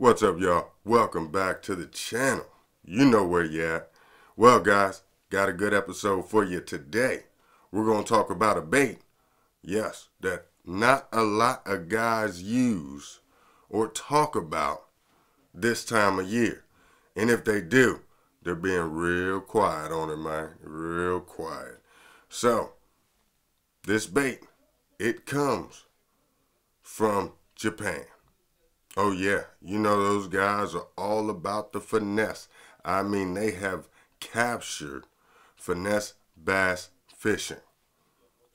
What's up, y'all? Welcome back to the channel. You know where you at. Well, guys, got a good episode for you today. We're going to talk about a bait, yes, that not a lot of guys use or talk about this time of year. And if they do, they're being real quiet on it, man. Real quiet. So, this bait, it comes from Japan. Oh yeah, you know those guys are all about the finesse. I mean, they have captured finesse bass fishing.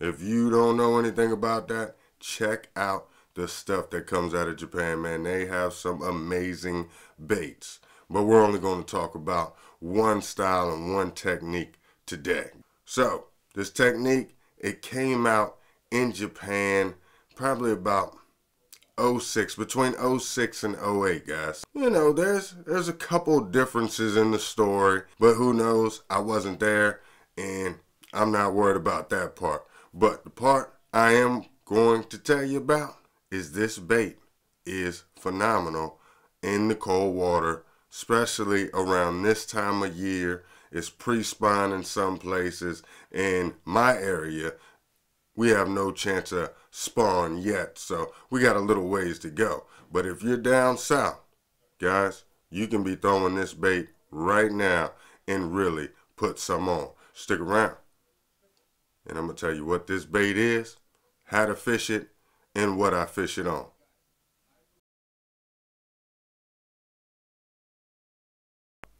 If you don't know anything about that, check out the stuff that comes out of Japan, man. They have some amazing baits. But we're only going to talk about one style and one technique today. So, this technique, it came out in Japan probably about between 06 and 08, guys. You know, there's a couple differences in the story, but who knows? I wasn't there, and I'm not worried about that part. But the part I am going to tell you about is this bait is phenomenal in the cold water, especially around this time of year. It's pre-spawn in some places. In my area, we have no chance of spawn yet, so we got a little ways to go. But if you're down south, guys, you can be throwing this bait right now and really put some on. Stick around, and I'm going to tell you what this bait is, how to fish it, and what I fish it on.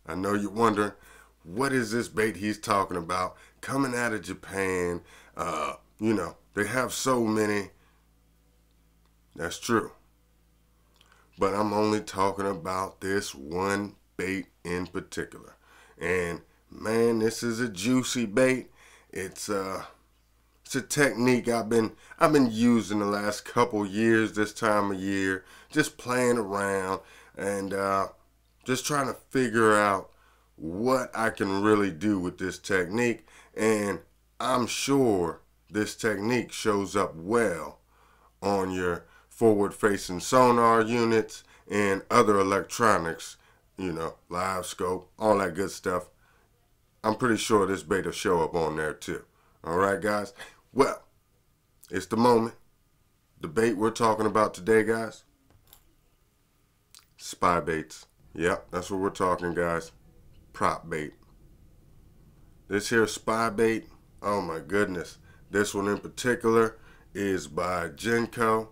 I know you're wondering, what is this bait he's talking about coming out of Japan? You know, they have so many. That's true. But I'm only talking about this one bait in particular. And man, this is a juicy bait. It's a technique I've been using the last couple years this time of year, just playing around and just trying to figure out what I can really do with this technique. And I'm sure this technique shows up well on your forward-facing sonar units and other electronics, you know, live scope, all that good stuff. I'm pretty sure this bait will show up on there too. All right, guys? Well, it's the moment. The bait we're talking about today, guys, spy baits. Yep, that's what we're talking, guys. Prop bait. This here spy bait, oh my goodness. This one in particular is by Genco.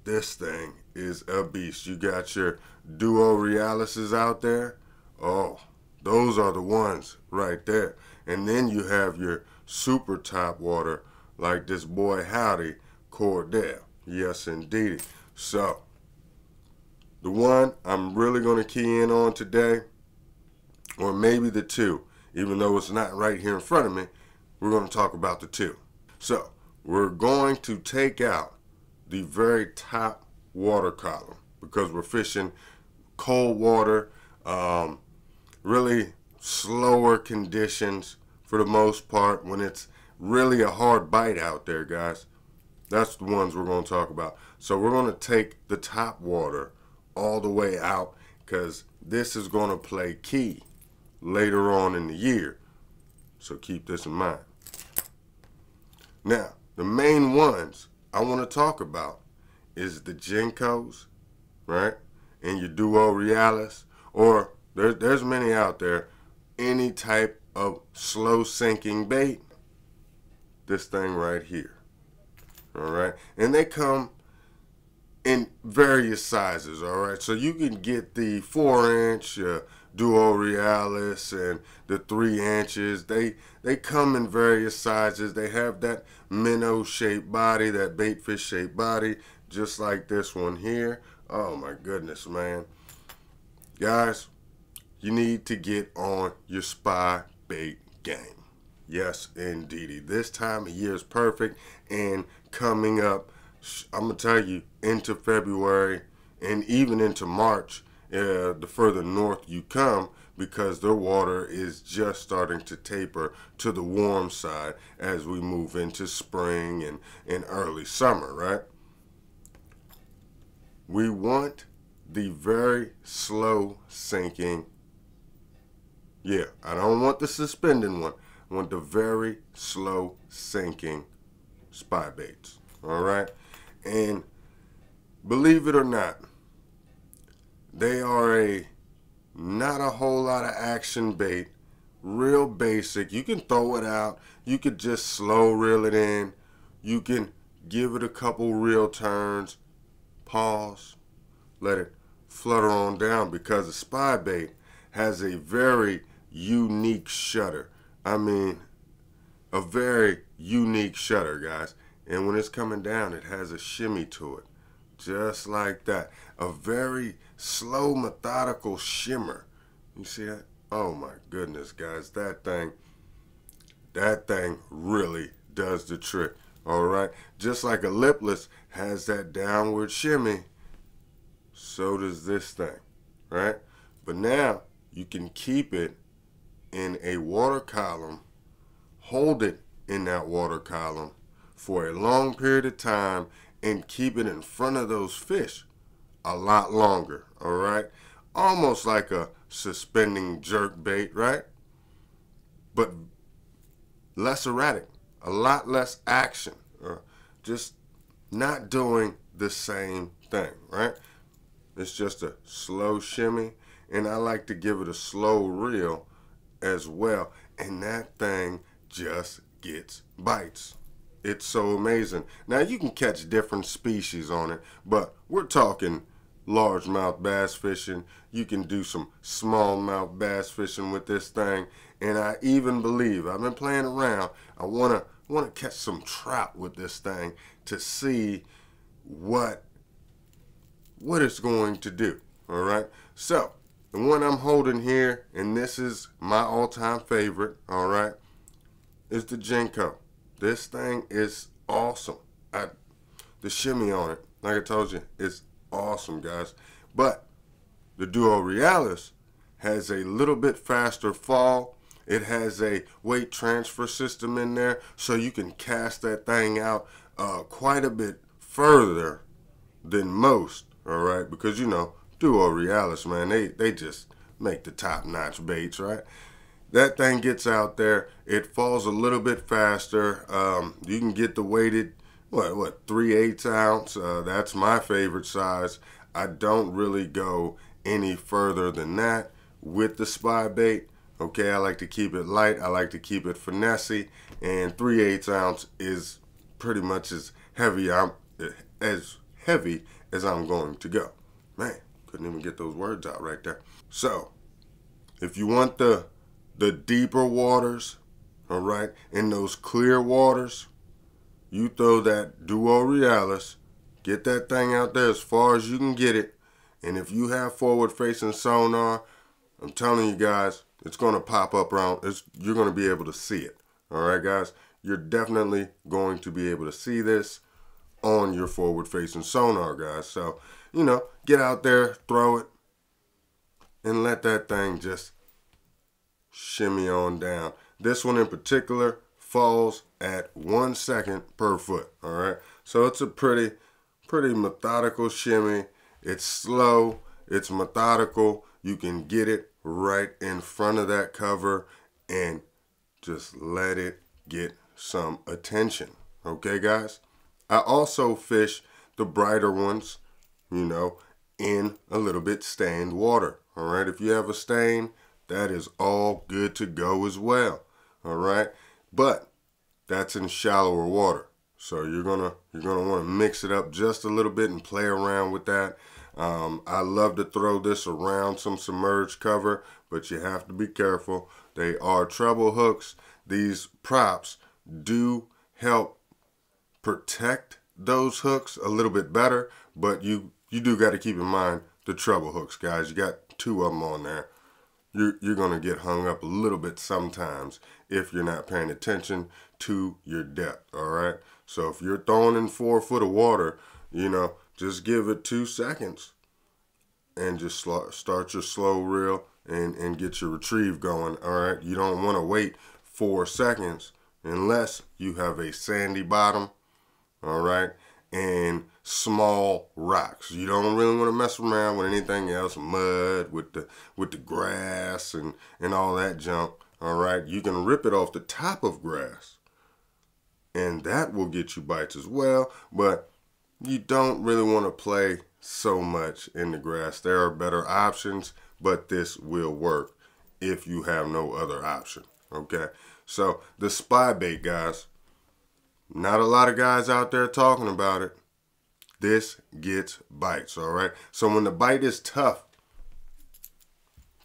This thing is a beast. You got your Duo Realises out there. Oh, those are the ones right there. And then you have your super top water like this boy Howdy Cordell. Yes, indeed. So, the one I'm really going to key in on today, or maybe the two, even though it's not right here in front of me, we're going to talk about the two. So, we're going to take out the very top water column because we're fishing cold water, really slower conditions for the most part when it's really a hard bite out there, guys. That's the ones we're going to talk about. So we're going to take the top water all the way out because this is going to play key later on in the year. So keep this in mind. Now, the main ones I want to talk about is the Gencos, right? And your Duo Realis, or there's many out there. Any type of slow sinking bait, this thing right here, all right? And they come in various sizes, all right? So you can get the 4-inch Duo Realis and the 3 inches. They come in various sizes. They have that minnow shaped body, that baitfish shaped body, just like this one here. Oh my goodness, man. Guys, you need to get on your spy bait game. Yes, indeedy. This time of year is perfect, and coming up, I'm going to tell you, into February and even into March, the further north you come, because their water is just starting to taper to the warm side as we move into spring and early summer, right? We want the very slow sinking. Yeah, I don't want the suspended one. I want the very slow sinking spy baits. All right. And believe it or not, they are not a whole lot of action bait. Real basic. You can throw it out. You could just slow reel it in. You can give it a couple reel turns. Pause. Let it flutter on down, because the spy bait has a very unique shutter. I mean, a very unique shutter, guys. And when it's coming down, it has a shimmy to it. Just like that. A very slow, methodical shimmer. You see that? Oh my goodness, guys. That thing really does the trick. All right. Just like a lipless has that downward shimmy, so does this thing. Right? But now you can keep it in a water column, hold it in that water column for a long period of time, and keep it in front of those fish a lot longer. All right? Almost like a suspending jerk bait, right? But less erratic, a lot less action, just not doing the same thing, right? It's just a slow shimmy, and I like to give it a slow reel as well, and that thing just gets bites. It's so amazing. Now you can catch different species on it, but we're talking largemouth bass fishing. You can do some smallmouth bass fishing with this thing, and I even believe, I've been playing around, I want to catch some trout with this thing to see what it's going to do. All right, so the one I'm holding here, and this is my all-time favorite, all right, is the Jinko. This thing is awesome. The shimmy on it, like I told you, is awesome, guys. But the Duo Realis has a little bit faster fall. It has a weight transfer system in there, so you can cast that thing out quite a bit further than most. All right, because you know, Duo Realis, man, they just make the top-notch baits, right? That thing gets out there. It falls a little bit faster. You can get the weighted, what 3/8 ounce. That's my favorite size. I don't really go any further than that with the spy bait. Okay, I like to keep it light. I like to keep it finessey, and 3/8 ounce is pretty much as heavy as I'm going to go. Man, couldn't even get those words out right there. So, if you want the deeper waters, all right, in those clear waters, you throw that Duo Realis, get that thing out there as far as you can get it, and if you have forward-facing sonar, I'm telling you guys, it's going to pop up around, you're going to be able to see it. All right, guys, you're definitely going to be able to see this on your forward-facing sonar, guys. So, you know, get out there, throw it, and let that thing just shimmy on down. This one in particular falls at 1 second per foot. All right, so it's a pretty methodical shimmy. It's slow, it's methodical. You can get it right in front of that cover and just let it get some attention. Okay, guys? I also fish the brighter ones, you know, in a little bit stained water. All right, if you have a stain, that is all good to go as well. All right, but that's in shallower water, so you're gonna want to mix it up just a little bit and play around with that. I love to throw this around some submerged cover, but you have to be careful. They are treble hooks. These props do help protect those hooks a little bit better, but you do got to keep in mind the treble hooks, guys. You got 2 of them on there. You're going to get hung up a little bit sometimes if you're not paying attention to your depth, all right? So if you're throwing in 4 foot of water, you know, just give it 2 seconds and just start your slow reel and get your retrieve going, all right? You don't want to wait 4 seconds unless you have a sandy bottom, all right? And small rocks. You don't really want to mess around with anything else, mud, with the grass and all that junk. All right, you can rip it off the top of grass, and that will get you bites as well. But you don't really want to play so much in the grass. There are better options, but this will work if you have no other option. Okay, so the spy bait, guys. Not a lot of guys out there talking about it. This gets bites, all right? So when the bite is tough,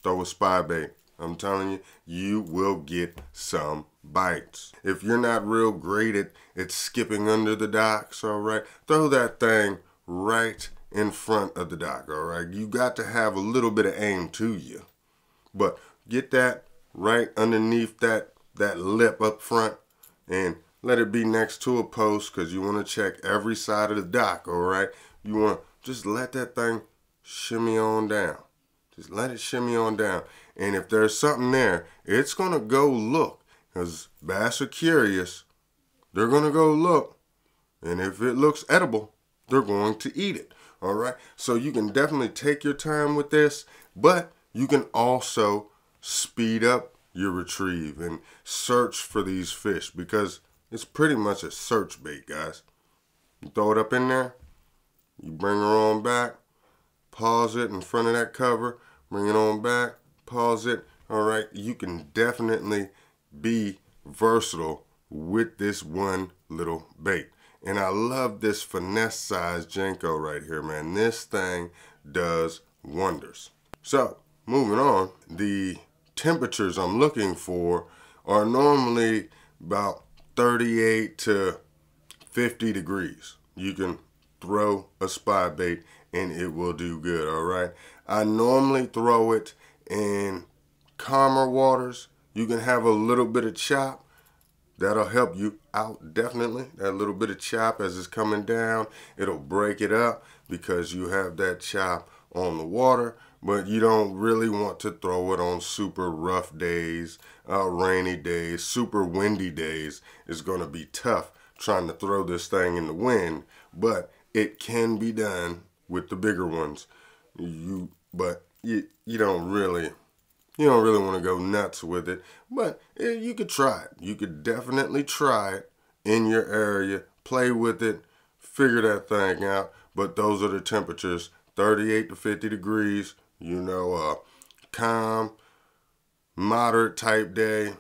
throw a spy bait. I'm telling you, you will get some bites. If you're not real great at skipping under the docks, all right, throw that thing right in front of the dock, all right? You got to have a little bit of aim to you. But get that right underneath that lip up front and let it be next to a post, because you want to check every side of the dock, all right? You want to just let that thing shimmy on down. Just let it shimmy on down. And if there's something there, it's going to go look, because bass are curious. They're going to go look. And if it looks edible, they're going to eat it, all right? So you can definitely take your time with this, but you can also speed up your retrieve and search for these fish, because it's pretty much a search bait, guys. You throw it up in there, you bring her on back, pause it in front of that cover, bring it on back, pause it. All right, you can definitely be versatile with this one little bait. And I love this finesse size Jenko right here, man. This thing does wonders. So, moving on, the temperatures I'm looking for are normally about 38 to 50 degrees. You can throw a spy bait and it will do good, all right? I normally throw it in calmer waters. You can have a little bit of chop. That'll help you out, definitely. That little bit of chop as it's coming down, it'll break it up because you have that chop on the water. But you don't really want to throw it on super rough days, rainy days, super windy days. It's going to be tough trying to throw this thing in the wind, but it can be done with the bigger ones. But you don't really want to go nuts with it, but you could try it. You could definitely try it in your area, play with it, figure that thing out. But those are the temperatures, 38 to 50 degrees. Calm, moderate type day,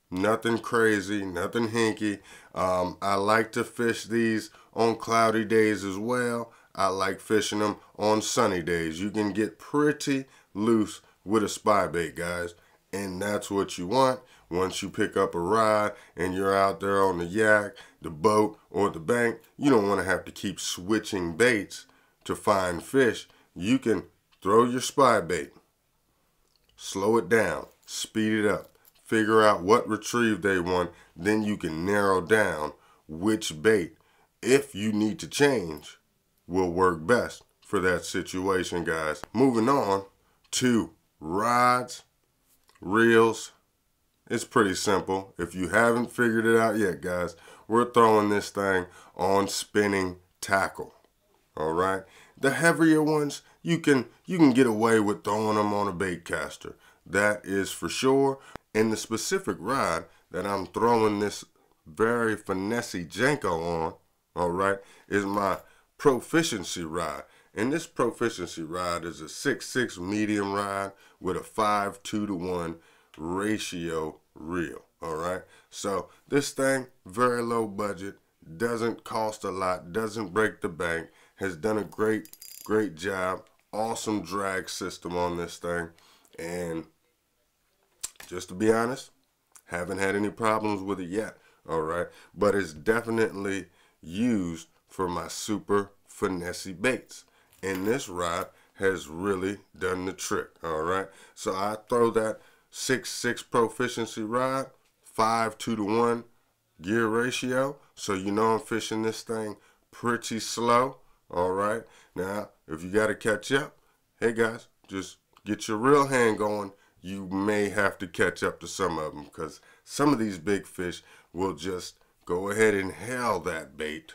nothing crazy, nothing hinky. I like to fish these on cloudy days as well. I like fishing them on sunny days. You can get pretty loose with a spy bait, guys, and that's what you want. Once you pick up a rod and you're out there on the yak, the boat, or the bank, you don't want to have to keep switching baits to find fish. You can throw your spy bait, slow it down, speed it up, figure out what retrieve they want, then you can narrow down which bait, if you need to change, will work best for that situation, guys. Moving on to rods, reels. It's pretty simple. If you haven't figured it out yet, guys, we're throwing this thing on spinning tackle. All right, the heavier ones, you can get away with throwing them on a bait caster. That is for sure. And the specific rod that I'm throwing this very finessey Jenko on, all right, is my proficiency rod. And this proficiency rod is a 6'6" medium rod with a 5:2-to-1 ratio reel. All right, so this thing, very low budget, doesn't cost a lot, doesn't break the bank, has done a great job. Awesome drag system on this thing, and just to be honest, haven't had any problems with it yet. All right, but it's definitely used for my super finessey baits, and this rod has really done the trick. All right, so I throw that 6'6" proficiency rod, 5:2-to-1 gear ratio, so I'm fishing this thing pretty slow. All right, now if you got to catch up, hey guys, just get your reel hand going. You may have to catch up to some of them, because some of these big fish will just go ahead and hail that bait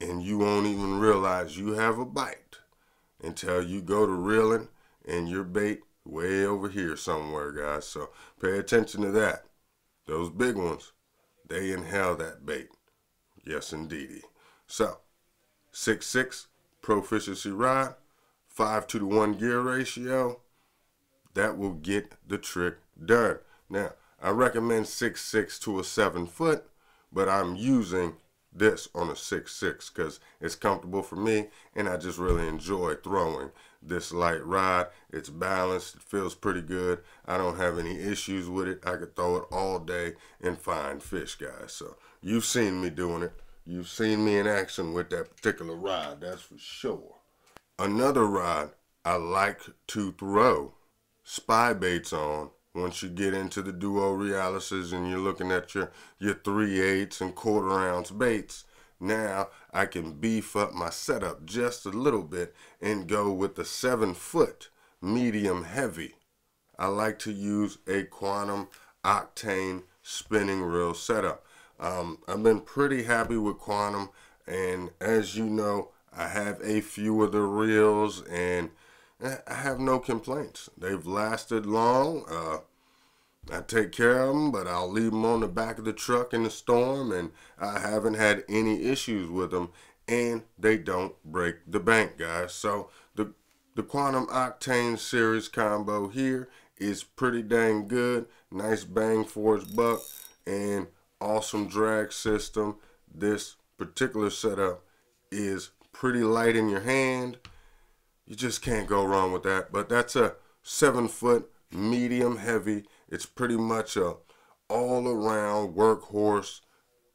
and you won't even realize you have a bite until you go to reeling and your bait way over here somewhere, guys. So pay attention to that. Those big ones, they inhale that bait. Yes, indeedy. So 6'6" proficiency rod, 5:1 gear ratio. That will get the trick done. Now, I recommend 6'6" to a 7 foot, but I'm using this on a 6'6" because it's comfortable for me and I just really enjoy throwing this light rod. It's balanced, it feels pretty good. I don't have any issues with it. I could throw it all day and find fish, guys. So you've seen me doing it. You've seen me in action with that particular rod, that's for sure. Another rod I like to throw spy baits on once you get into the duo realises and you're looking at your 3/8 and 1/4 ounce baits. Now I can beef up my setup just a little bit and go with the 7 foot medium heavy. I like to use a Quantum Octane spinning reel setup. I've been pretty happy with Quantum, and as you know, I have a few of the reels and I have no complaints. They've lasted long. I take care of them, but I'll leave them on the back of the truck in the storm, and I haven't had any issues with them, and they don't break the bank, guys. So the Quantum Octane series combo here is pretty dang good. Nice bang for its buck, and awesome drag system. This particular setup is pretty light in your hand. You just can't go wrong with that. But that's a 7 foot medium heavy. It's pretty much a all around workhorse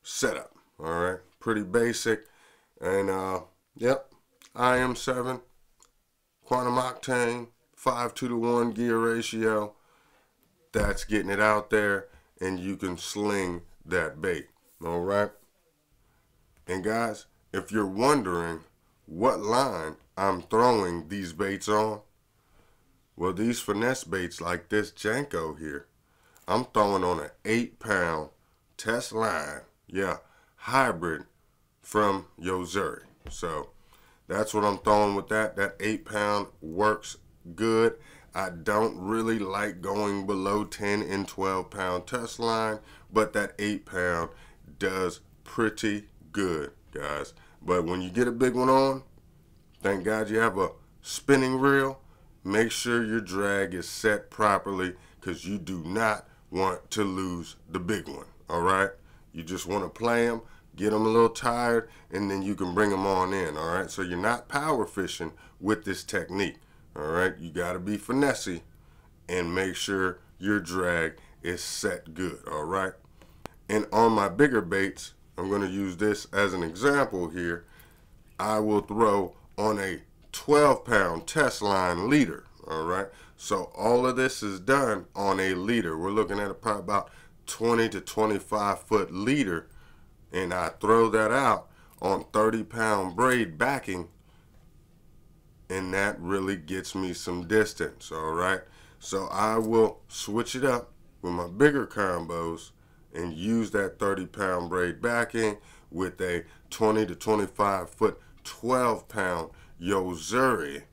setup. All right, pretty basic. And yep, IM7 Quantum Octane 5:1 gear ratio. That's getting it out there, and you can sling that bait. All right. And guys, if you're wondering what line I'm throwing these baits on, well, these finesse baits like this Janko here, I'm throwing on an 8-pound test line, yeah, hybrid from Yozuri. So that's what I'm throwing with that. That 8-pound works good. I don't really like going below 10 and 12-pound test line, but that 8-pound does pretty good, guys. But when you get a big one on, thank God you have a spinning reel. Make sure your drag is set properly, because you do not want to lose the big one, all right? You just want to play them, get them a little tired, and then you can bring them on in, all right? So you're not power fishing with this technique, all right? You got to be finessey and make sure your drag is set good, all right? And on my bigger baits, I'm going to use this as an example here. I will throw on a 12-pound test line leader, all right? So all of this is done on a leader. We're looking at probably about 20 to 25 foot leader, and I throw that out on 30-pound braid backing, and that really gets me some distance, all right? So I will switch it up with my bigger combos and use that 30-pound braid backing with a 20 to 25 foot 12-pound Yozuri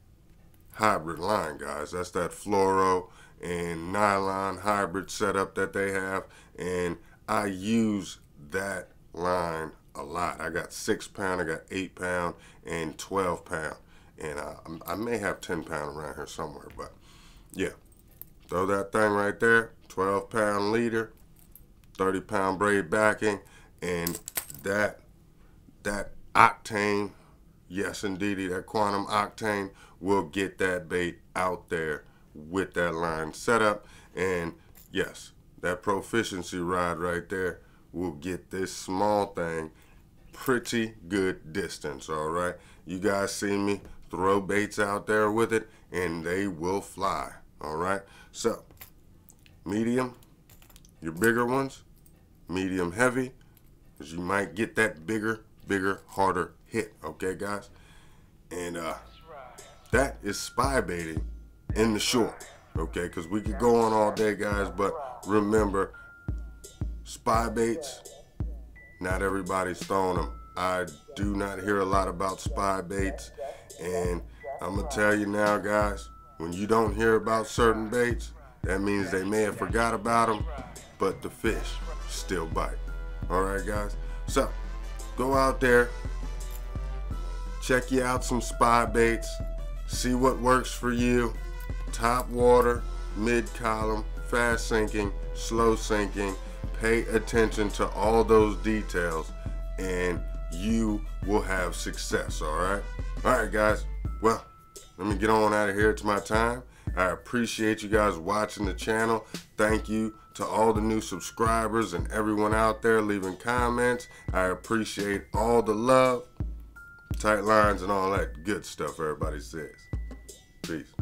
hybrid line, guys. That's that fluoro and nylon hybrid setup that they have, and I use that line a lot. I got 6-pound, I got 8-pound, and 12-pound, and I may have 10-pound around here somewhere, but yeah, throw that thing right there, 12-pound leader, 30-pound braid backing, and that octane, yes indeedy, that Quantum Octane will get that bait out there with that line setup. And yes, that proficiency rod right there will get this small thing pretty good distance, all right? You guys see me throw baits out there with it, and they will fly, all right? So medium, your bigger ones, medium heavy, because you might get that bigger, harder hit, okay, guys? And that is spy baiting in the short, okay? Because we could go on all day, guys, but remember, spy baits, not everybody's throwing them I do not hear a lot about spy baits, and I'm gonna tell you now, guys, when you don't hear about certain baits, that means they may have forgot about them, but the fish still bite. All right, guys, so go out there, check you out some spy baits, see what works for you. Top water, mid column, fast sinking, slow sinking. Pay attention to all those details and you will have success. All right, guys, well, let me get on out of here. It's my time. I appreciate you guys watching the channel. Thank you to all the new subscribers and everyone out there leaving comments. I appreciate all the love, tight lines, and all that good stuff everybody says. Peace.